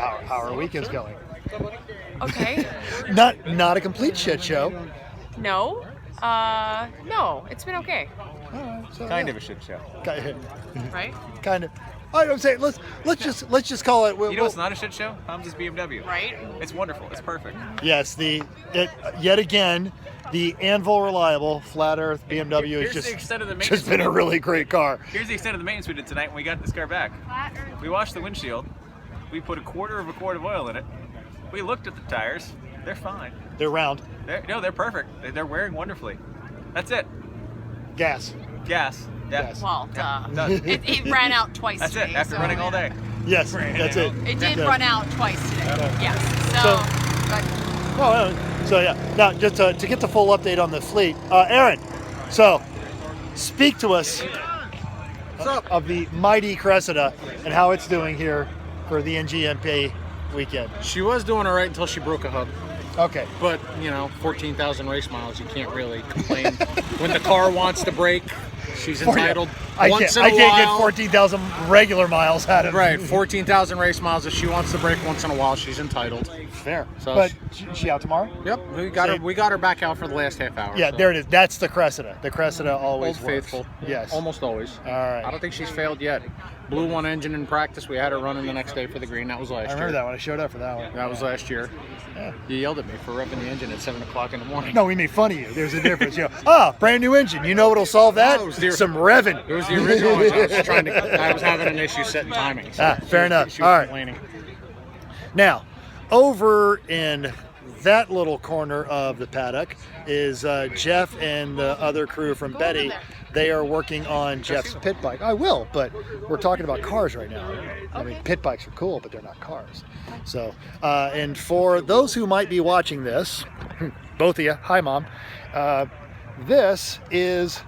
how our weekend's going. Okay. Not a complete shit show. No. No, it's been okay. So, Kind of a shit show. Right? Kind of. I would say let's just call it. You know what's not a shit show? Tom's BMW. Right? It's wonderful. It's perfect. Yes, yet again, the Anvil Reliable Flat Earth BMW Here's has the extent of the just maintenance been a we did. really great car. Here's the extent of the maintenance we did tonight when we got this car back. We washed the windshield. We put a quarter of a quart of oil in it. We looked at the tires. They're fine. They're round. They're perfect. They're wearing wonderfully. That's it. Gas. Gas. Yeah. Well, duh. Done. It ran out twice That's today. it. After so- running all day. Yes, that's it. It did Yeah. run out twice today. Yes. So yeah. Now, just to get the full update on the fleet, Aaron. So, speak to us of the mighty Cressida and how it's doing here for the NJMP weekend. She was doing all right until she broke a hub. Okay. But, 14,000 race miles, you can't really complain. When the car wants to brake, she's entitled. I once can't in a get while. 14,000 regular miles out of Right, 14,000 race miles. If she wants to brake once in a while, she's entitled. Fair. So But she out tomorrow? Yep, we got her back out for the last half hour. Yeah, so. there it is. That's the Cressida. The Cressida always Old works. faithful. Yes. Almost always. All right. I don't think she's failed yet. Blew one engine in practice. We had her running the next day for the green. That was last year. I remember that one. I showed up for that one. That was last year. Yeah. You yelled at me for revving the engine at 7 o'clock in the morning. No, we made fun of you. There's a difference. Brand new engine. You know what'll solve that? No, it was the- Some revving. It was the original one. I was having an issue setting timing. So Fair enough. She was All right. complaining. Now, over in that little corner of the paddock is Jeff and the other crew from Betty. They are working on Jeff's pit bike. I will, but we're talking about cars right now. I mean, pit bikes are cool, but they're not cars. So, and for those who might be watching this, both of you, hi Mom, this is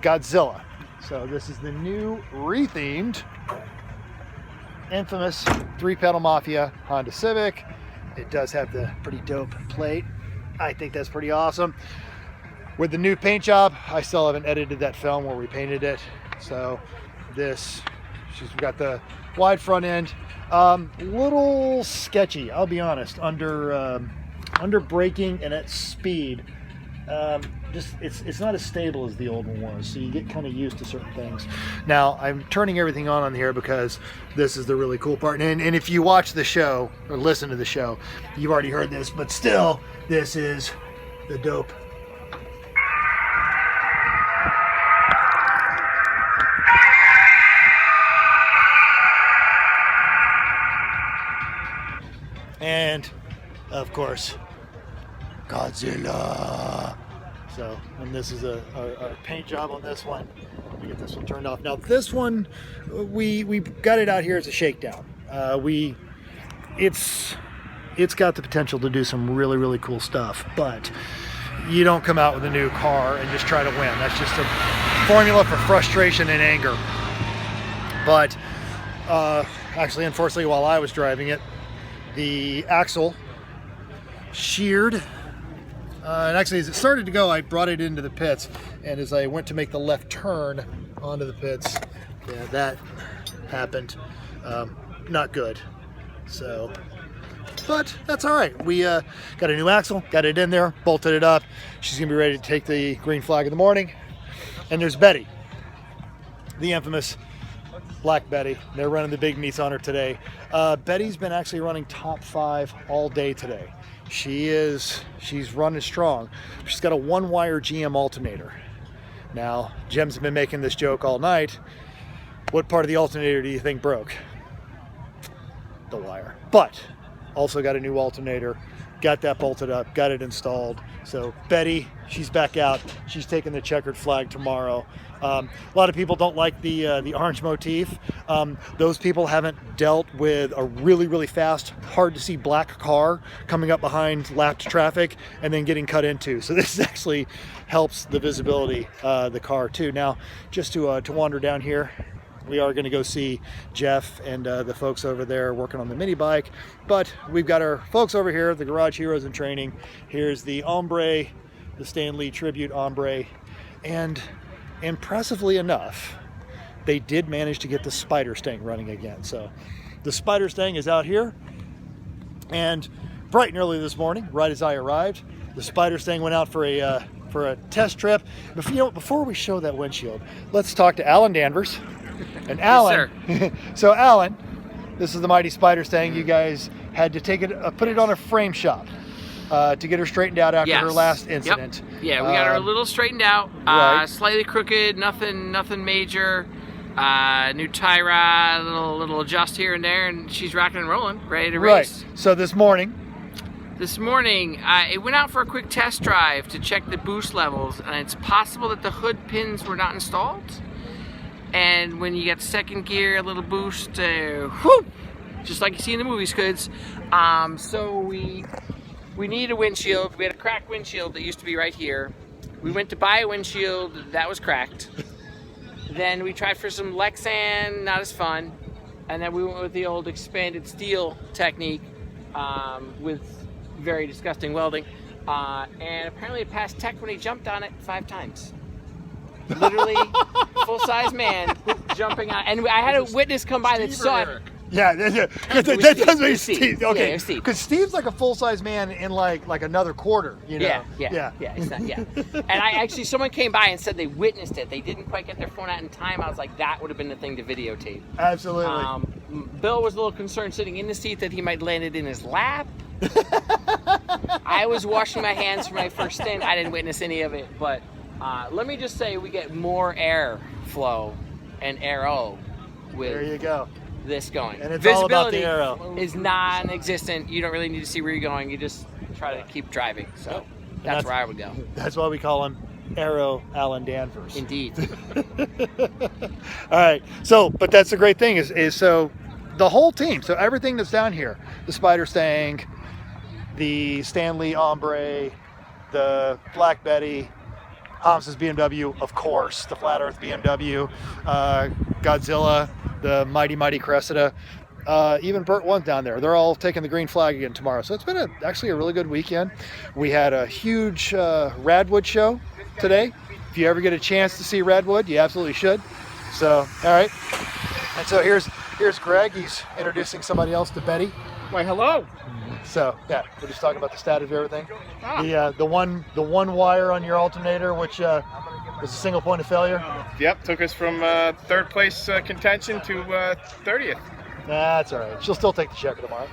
Godzilla. So this is the new rethemed, infamous 3-pedal Mafia Honda Civic. It does have the pretty dope plate. I think that's pretty awesome. With the new paint job, I still haven't edited that film where we painted it. So she's got the wide front end. Little sketchy, I'll be honest, under braking and at speed. It's not as stable as the old one was, so you get kind of used to certain things. Now, I'm turning everything on here because this is the really cool part. And if you watch the show or listen to the show, you've already heard this, but still, this is the dope. And, of course, Godzilla. So, and this is a paint job on this one. Let me get this one turned off. Now, this one, we got it out here as a shakedown. It's got the potential to do some really, really cool stuff, but you don't come out with a new car and just try to win. That's just a formula for frustration and anger. But actually, unfortunately, while I was driving it, the axle sheared. And actually, as it started to go, I brought it into the pits. And as I went to make the left turn onto the pits, yeah, that happened. Not good. So, but that's all right. We got a new axle, got it in there, bolted it up. She's going to be ready to take the green flag in the morning. And there's Betty, the infamous Black Betty. They're running the big meets on her today. Betty's been actually running top 5 all day today. She's running strong. She's got a 1-wire GM alternator. Now, Jim's been making this joke all night. What part of the alternator do you think broke? The wire. But also got a new alternator. Got that bolted up, got it installed. So Betty, she's back out. She's taking the checkered flag tomorrow. A lot of people don't like the orange motif. Those people haven't dealt with a really, really fast, hard to see black car coming up behind lapped traffic and then getting cut into. So this actually helps the visibility of the car too. Now, just to wander down here, we are going to go see Jeff and the folks over there working on the mini bike. But we've got our folks over here, the Garage Heroes in Training. Here's the Ombre, the Stan Lee Tribute Ombre. And impressively enough, they did manage to get the Spider Stang running again. So the Spider Stang is out here. And bright and early this morning, right as I arrived, the Spiders thing went out for a test trip. Before we show that windshield, let's talk to Alan Danvers. And Alan, Yes, so Alan, this is the Mighty Spiders thing. You guys had to take it, put it on a frame shop to get her straightened out after her last incident. Yep. Yeah, we got her a little straightened out, right. Slightly crooked, nothing major. New tie rod, little adjust here and there, and she's rocking and rolling, ready to race. Right. So this morning, it went out for a quick test drive to check the boost levels, and it's possible that the hood pins were not installed. And when you get second gear, a little boost, whoop, just like you see in the movies, kids. So we needed a windshield. We had a cracked windshield that used to be right here. We went to buy a windshield that was cracked. Then we tried for some Lexan, not as fun. And then we went with the old expanded steel technique with very disgusting welding. And apparently it passed tech when he jumped on it 5 times. Literally, full-size man jumping on. And I had a witness come by that saw it. yeah, that does make Steve. Okay, Yeah, Steve. because Steve's like a full-size man in like another quarter. You know? Yeah. It's not, yeah. And someone came by and said they witnessed it. They didn't quite get their phone out in time. I was like, that would have been the thing to videotape. Absolutely. Bill was a little concerned sitting in the seat that he might land it in his lap. I was washing my hands for my first stint. I didn't witness any of it, but let me just say we get more air flow and aero with There you go. this going. And it's all about the Visibility aero. is non-existent. You don't really need to see where you're going. You just try to keep driving. So that's where I would go. That's why we call him Aero Alan Danvers. Indeed. All right. So, but that's the great thing is so the whole team. So everything that's down here, the Spider Stang, the Stanley Ombre, the Black Betty, Hamsa's BMW, of course, the Flat Earth BMW, Godzilla, the Mighty Cressida, even Burt One's down there. They're all taking the green flag again tomorrow. So it's been actually a really good weekend. We had a huge Radwood show today. If you ever get a chance to see Radwood, you absolutely should. So, all right. And so here's Greg. He's introducing somebody else to Betty. Why, hello. So yeah, we're just talking about the status of everything. The one wire on your alternator, which was a single point of failure. Yep, took us from third place contention to 30th. That's all right. She'll still take the checker tomorrow.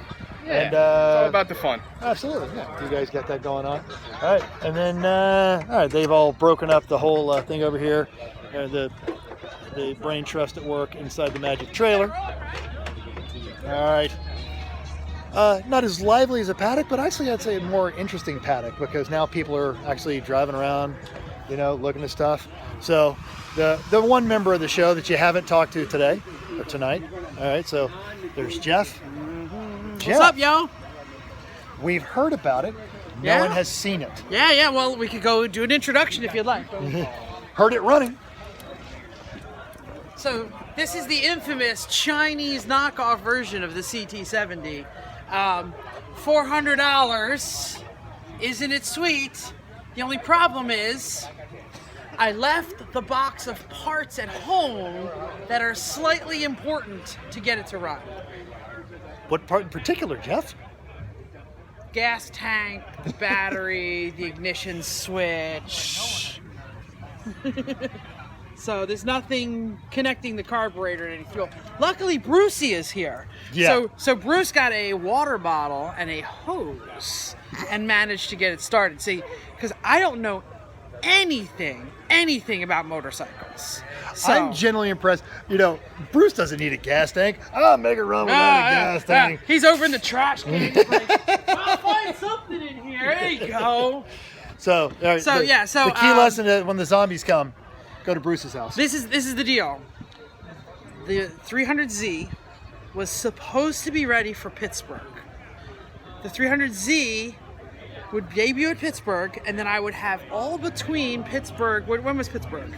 Yeah, And it's all about the fun. absolutely, yeah. You guys got that going on. All right, and then all right, they've all broken up the whole thing over here. The brain trust at work inside the Magic trailer. All right. Not as lively as a paddock, but actually I'd say a more interesting paddock because now people are actually driving around, looking at stuff. So the one member of the show that you haven't talked to today or tonight. All right, so there's Jeff. Jeff, What's up, yo? we've heard about it. No Yeah? one has seen it. Yeah, well, we could go do an introduction if you'd like. Heard it running. So, this is the infamous Chinese knockoff version of the CT70. $400. Isn't it sweet? The only problem is I left the box of parts at home that are slightly important to get it to run. What part in particular, Jeff? Gas tank, the battery, the ignition switch. So there's nothing connecting the carburetor to any fuel. Luckily, Brucey is here. Yeah. So Bruce got a water bottle and a hose and managed to get it started. See, because I don't know anything about motorcycles. So, I'm genuinely impressed. Bruce doesn't need a gas tank. I'll make it run without a gas tank. he's over in the trash can. He's like, I'll find something in here. There you go. So, all right, So, the key lesson is when the zombies come, go to Bruce's house. This is the deal. The 300Z was supposed to be ready for Pittsburgh. The 300Z would debut at Pittsburgh, and then I would have all between Pittsburgh. When was Pittsburgh?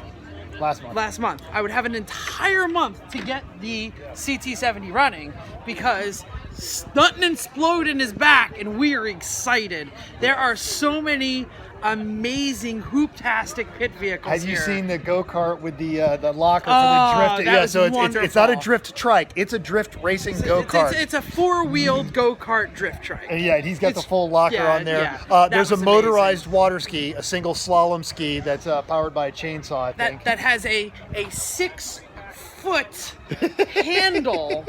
Last month. I would have an entire month to get the CT70 running because stunting and exploding his back, and we are excited. There are so many amazing hoop-tastic pit vehicles Have you here. seen the go-kart with the locker for Oh, the drift? that Yeah, was so it's not a wonderful. drift trike. It's a drift racing go-kart. It's a four-wheeled go-kart drift trike. And yeah, he's got the It's- full locker yeah, on there. yeah. That There's a was motorized water ski, a single slalom ski that's powered by a chainsaw, I think. That has a 6-foot handle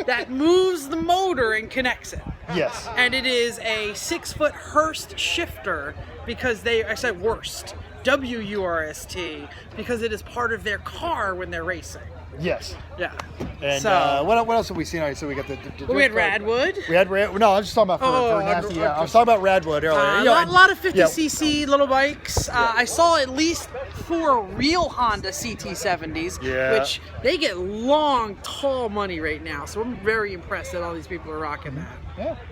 that moves the motor and connects it. Yes. And it is a 6-foot Hurst shifter because I said worst, WURST, because it is part of their car when they're racing. Yes. Yeah. And So- what else have we seen already? So we got the Well, we had drift kart. Radwood. We had No, I was just talking about for nasty. Yeah, I was talking about Radwood earlier. A You know, lot of yeah. 50cc little bikes. I saw at least 4 real Honda CT70s, Yeah. which they get long, tall money right now. So I'm very impressed that all these people are rocking that.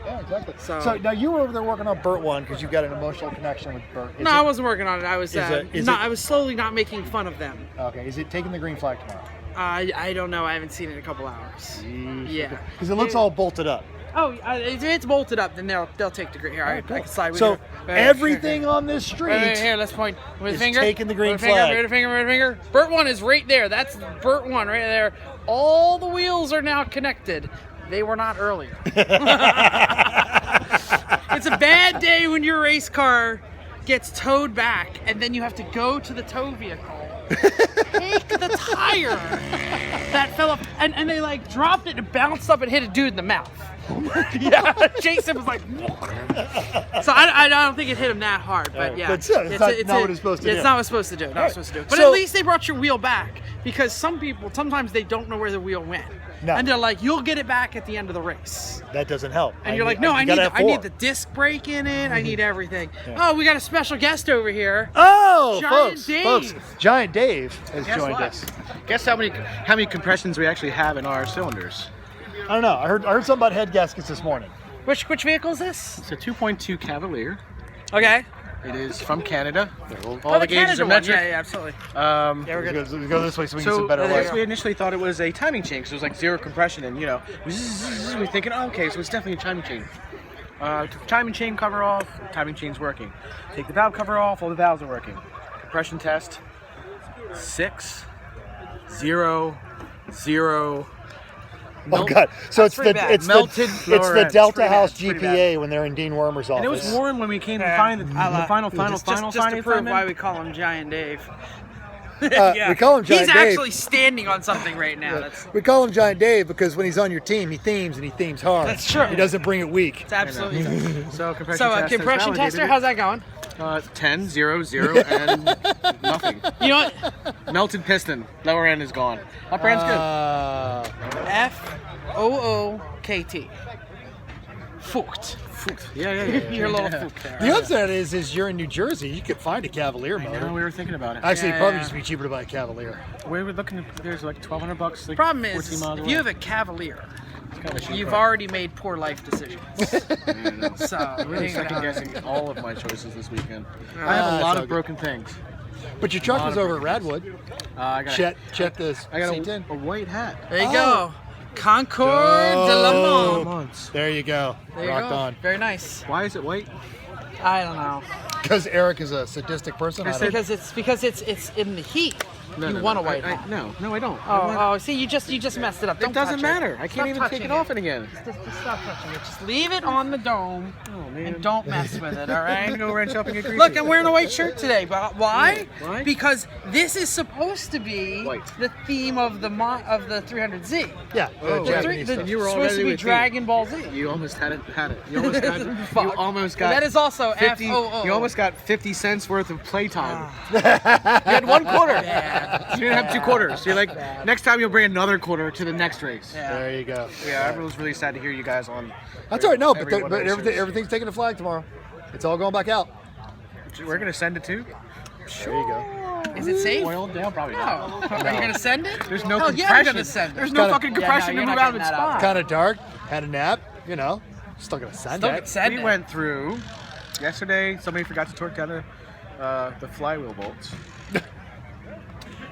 Yeah, exactly. So- now you were over there working on Burt One because you've got an emotional connection with Burt. No, I wasn't working on it. I was is I was slowly not making fun of them. Okay, is it taking the green flag tomorrow? I don't know. I haven't seen it in a couple hours. Yeah. Because it looks all bolted up. Oh, if it's bolted up, then they'll take the green. Here, I can slide with So you. everything on this street Here, let's point with is finger. taking the green With finger, flag. with finger, with finger. Burt One is right there. That's Burt One right there. All the wheels are now connected. They were not earlier. It's a bad day when your race car gets towed back, and then you have to go to the tow vehicle, take the tire that fell off, and they like dropped it and bounced up and hit a dude in the mouth. Yeah, Jason was like, so I don't think it hit him that hard, but yeah, But still, it's not what it's supposed to do. It's not what it's supposed to do. Not what it's supposed to do. But So- at least they brought your wheel back, because sometimes they don't know where the wheel went, No. and they're like, you'll get it back at the end of the race. That doesn't help. And you're like, no, I need the disc brake in it. I need everything. Oh, we got a special guest over here. Oh, Giant folks, Dave. Giant Dave has Guess joined what? us. Guess how many compressions we actually have in our cylinders? I don't know. I heard something about head gaskets this morning. Which vehicle is this? It's a 2.2 Cavalier. Okay. It is from Canada. All Oh, the gauges Canada are one. metric. Yeah, absolutely. Yeah, we're good. Let's go this way so we can get So some better at light. first we initially thought it was a timing chain because it was like zero compression, and we're thinking, oh, okay, so it's definitely a timing chain. Took the timing chain cover off, timing chain's working. Take the valve cover off, all the valves are working. Compression test, 6, 0, 0. Oh God! So it's pretty the bad. it's Melted the lower end. Delta Pretty bad. House It's pretty GPA when they're in Dean Wormer's office. And it was warm when we came to find the final Just to finding prove them. why we call him Giant Dave. We call him Giant He's Dave. actually standing on something right now. That's We call him Giant Dave because when he's on your team, he themes and he themes hard. That's true. He doesn't bring it weak. it's absolutely true. So compression So, test has compression validated tester, it. how's that going? 10, 0, 0, and nothing. You know what? Melted piston. Lower end is gone. Upper end's good. FOOKT. Fucht. Yeah. Your little fucht there. The upside is you're in New Jersey. You could find a Cavalier I know, motor. we were thinking about it. Actually, Yeah, it probably yeah. used to be cheaper to buy a Cavalier. We were looking. There's like $1,200. Like Problem 14 is, miles if away. you have a Cavalier, It's kinda cheap, you've right? already made poor life decisions. So, I'm really hang it second out. guessing all of my choices this weekend. I Ah, have a it's lot all of good. broken things. But your truck was over at Radwood. I got Check this. I got C10. a white hat. There you go. Concord de la Mont. There you go. There you Rocked go. on. Very nice. Why is it white? I don't know. Because Eric is a sadistic person. I don't- Because it's in the heat. You want a white hat. No, I don't. Oh, see, you just messed it up. Don't It doesn't touch matter. I Stop can't even take touching it off it again. Just stop touching it. Just leave it on the dome Oh man. and don't mess with it. All right. Go wrench up and get greasy. Look, I'm wearing a white shirt today. But why? Why? Because this is supposed to be White. the theme of the 300Z. Yeah. Oh, the yeah. Japanese The stuff. You were supposed already to be with me. Dragon Ball Z. You almost had it. You almost got. You almost got. That is also 50. FOO. You almost got 50 cents worth of playtime. You had 1 quarter. You didn't have 2 quarters. You're like, next time you'll bring another quarter to the next race. Yeah. There you go. Yeah, I was really sad to hear you guys on. That's all right. No, but, every one but races. everything's taking a flag tomorrow. It's all going back out. We're gonna send it too. There you go. Is it safe? Oiled down, probably not. No. Are you gonna send it? There's no Hell compression. yeah, I'm gonna send it. There's no Kinda- fucking compression you're to not move out of getting its that out. spot. Kind of dark. Had a nap. You know. Still gonna send Still it. can send We it. went through yesterday. Somebody forgot to torque down the flywheel bolts.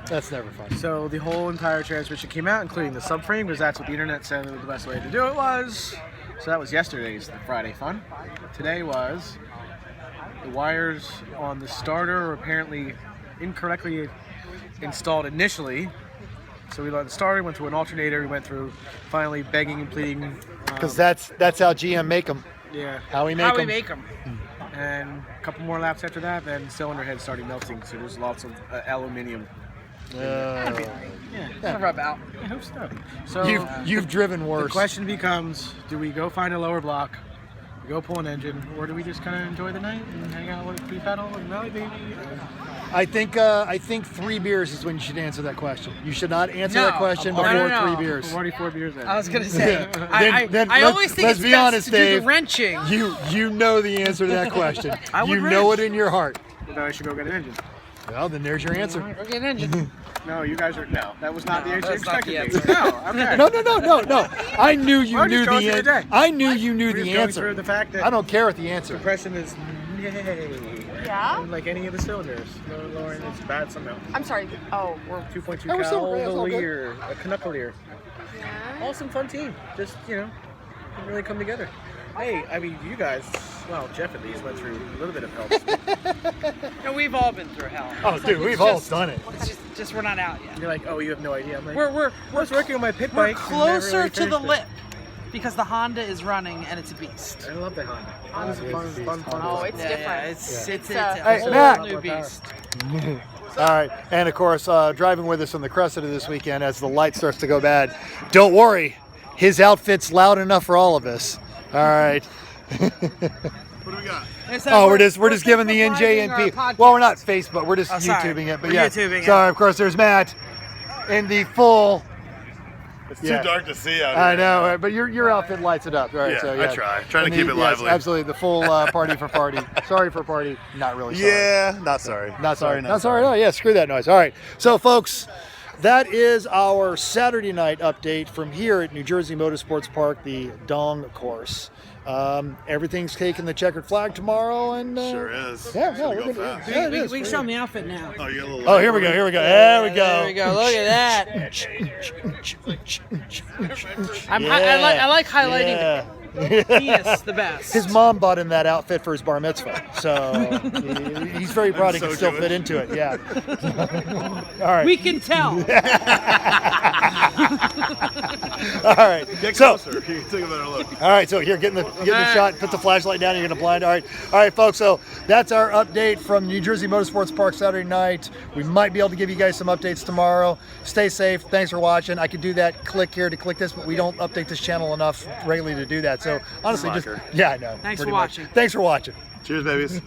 That's never fun. So the whole entire transmission came out, including the subframe, because that's what the internet said the best way to do it was. So that was yesterday's Friday fun. Today was the wires on the starter were apparently incorrectly installed initially. So we let the starter, went through an alternator, we went through finally begging and pleading. Because that's how GM make them. Yeah. How we make How them. we make them. And a couple more laps after that, then cylinder head started melting, so there's lots of aluminium. Gonna rub out. I hope so. So You've driven the worse. question becomes, do we go find a lower block, go pull an engine, or do we just kind of enjoy the night and hang out with Pedal and Valley Baby? I think 3 beers is when you should answer that question. You should not answer No. that question No, before no, no. 3 beers. We're already 4 beers in. I was gonna say. Then I always think let's it's be best honest, to do Dave. the wrenching. You know the answer to that question. I would You know wrench. it in your heart. Then I should go get an engine. Well, then there's your answer. Or get an engine. No, you guys are, no. That was not No, the answer you that's not expected. the No, okay. No. I knew you We're knew just going the through the answer. day. I knew you knew We're just the going answer. through the fact that I don't care what the answer. compression is yay. Yeah? Like any of the cylinders. No, Lauren, it's bad somehow. I'm sorry. Oh, we're 2.2 Oh, we're still- yeah, it's all good. Cavalier, a Canuckalier. Awesome, fun team. Just, didn't really come together. Hey, I mean, you guys, well, Jeff at least went through a little bit of help. And we've all been through hell. Oh, dude, we've all done it. It's just we're not out yet. You're like, oh, you have no idea. I'm like, We're I was working on my pit we're bike. and never closer really to the finished it. lip because the Honda is running and it's a beast. I love the Honda. Honda's a fun. Oh, it's different. It's It's a Hey, whole Matt. new beast. All right, and of course, driving with us on the Cressida this weekend as the light starts to go bad. Don't worry, his outfit's loud enough for all of us. All right. What do we got? Oh, we're just giving the NJMP. Well, we're not Facebook. We're just Oh, sorry. YouTubing it. But We're yeah, YouTubing it. sorry. Of course, there's Matt in the full. It's Yeah. too dark to see out here. I know, but your outfit lights it up. All right, Yeah, so I try. Trying to And keep it lively. Yes, absolutely, the full party for party. Sorry for party. Not really. Sorry. Yeah, not sorry. Not sorry. Not sorry. Oh, yeah, screw that noise. All right. So, folks, that is our Saturday night update from here at New Jersey Motorsports Park, the Dong course. Everything's taking the checkered flag tomorrow, and Sure is. Yeah, It's yeah, gonna we're go gonna- fast. yeah, it We is. can show me outfit now. Oh, you got a little Oh, here we go. There we go. There we go. There we go. Look at that. I like highlighting Yeah. the penis the best. His mom bought him that outfit for his bar mitzvah, so he's very proud he so can still Jewish. fit into it. Yeah. All right. We can tell. All right. Get So. closer. You can take a better look. All right, so here, getting the shot, put the flashlight down, you're gonna blind. All right, folks. So that's our update from New Jersey Motorsports Park Saturday night. We might be able to give you guys some updates tomorrow. Stay safe. Thanks for watching. I could do that click here to click this, but we don't update this channel enough regularly to do that. So honestly, just Locker. yeah, I know. Thanks pretty for much. watching. Thanks for watching. Cheers, babies.